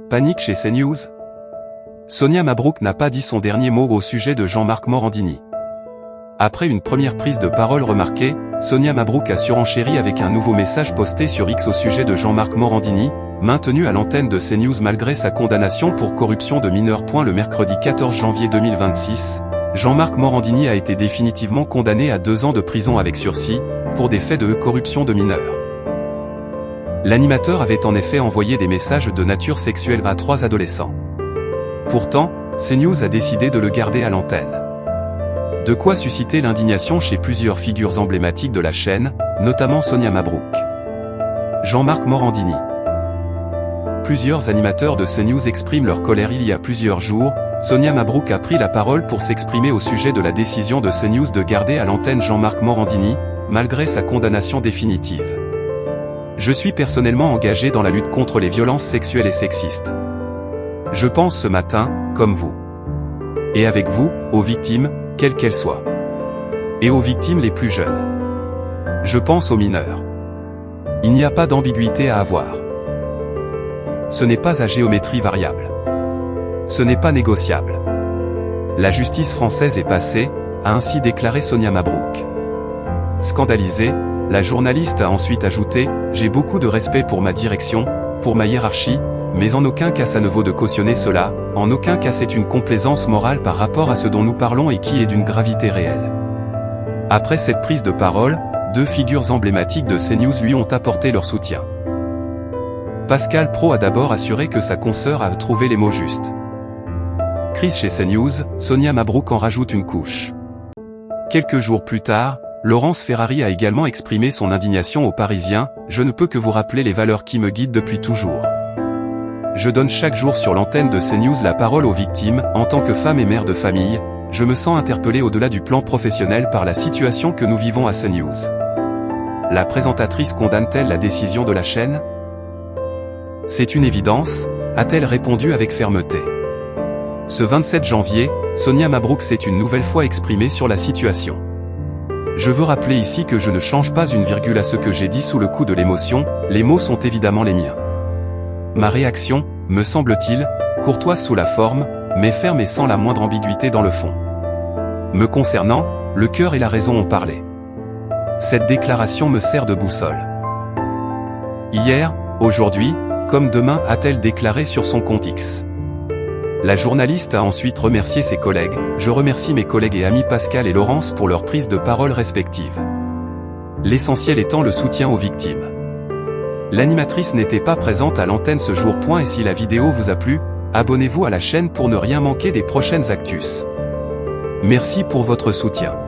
Panique chez CNews. Sonia Mabrouk n'a pas dit son dernier mot au sujet de Jean-Marc Morandini. Après une première prise de parole remarquée, Sonia Mabrouk a surenchéri avec un nouveau message posté sur X au sujet de Jean-Marc Morandini, maintenu à l'antenne de CNews malgré sa condamnation pour corruption de mineurs. Le mercredi 14 janvier 2026, Jean-Marc Morandini a été définitivement condamné à 2 ans de prison avec sursis, pour des faits de corruption de mineurs. L'animateur avait en effet envoyé des messages de nature sexuelle à 3 adolescents. Pourtant, CNews a décidé de le garder à l'antenne. De quoi susciter l'indignation chez plusieurs figures emblématiques de la chaîne, notamment Sonia Mabrouk. Jean-Marc Morandini. Plusieurs animateurs de CNews expriment leur colère. Il y a plusieurs jours, Sonia Mabrouk a pris la parole pour s'exprimer au sujet de la décision de CNews de garder à l'antenne Jean-Marc Morandini, malgré sa condamnation définitive. Je suis personnellement engagé dans la lutte contre les violences sexuelles et sexistes. Je pense ce matin, comme vous. Et avec vous, aux victimes, quelles qu'elles soient. Et aux victimes les plus jeunes. Je pense aux mineurs. Il n'y a pas d'ambiguïté à avoir. Ce n'est pas à géométrie variable. Ce n'est pas négociable. La justice française est passée, a ainsi déclaré Sonia Mabrouk. Scandalisée, la journaliste a ensuite ajouté « J'ai beaucoup de respect pour ma direction, pour ma hiérarchie, mais en aucun cas ça ne vaut de cautionner cela, en aucun cas c'est une complaisance morale par rapport à ce dont nous parlons et qui est d'une gravité réelle. » Après cette prise de parole, 2 figures emblématiques de CNews lui ont apporté leur soutien. Pascal Praud a d'abord assuré que sa consoeur a trouvé les mots justes. Crise chez CNews, Sonia Mabrouk en rajoute une couche. Quelques jours plus tard, Laurence Ferrari a également exprimé son indignation aux Parisiens « Je ne peux que vous rappeler les valeurs qui me guident depuis toujours. Je donne chaque jour sur l'antenne de CNews la parole aux victimes. En tant que femme et mère de famille, je me sens interpellée au-delà du plan professionnel par la situation que nous vivons à CNews. » La présentatrice condamne-t-elle la décision de la chaîne ? C'est une évidence, a-t-elle répondu avec fermeté. Ce 27 janvier, Sonia Mabrouk s'est une nouvelle fois exprimée sur la situation. Je veux rappeler ici que je ne change pas une virgule à ce que j'ai dit sous le coup de l'émotion, les mots sont évidemment les miens. Ma réaction, me semble-t-il, courtoise sous la forme, mais ferme et sans la moindre ambiguïté dans le fond. Me concernant, le cœur et la raison ont parlé. Cette déclaration me sert de boussole. Hier, aujourd'hui, comme demain, a-t-elle déclaré sur son compte X. La journaliste a ensuite remercié ses collègues. Je remercie mes collègues et amis Pascal et Laurence pour leur prise de parole respective. L'essentiel étant le soutien aux victimes. L'animatrice n'était pas présente à l'antenne ce jour. Et si la vidéo vous a plu, abonnez-vous à la chaîne pour ne rien manquer des prochaines actus. Merci pour votre soutien.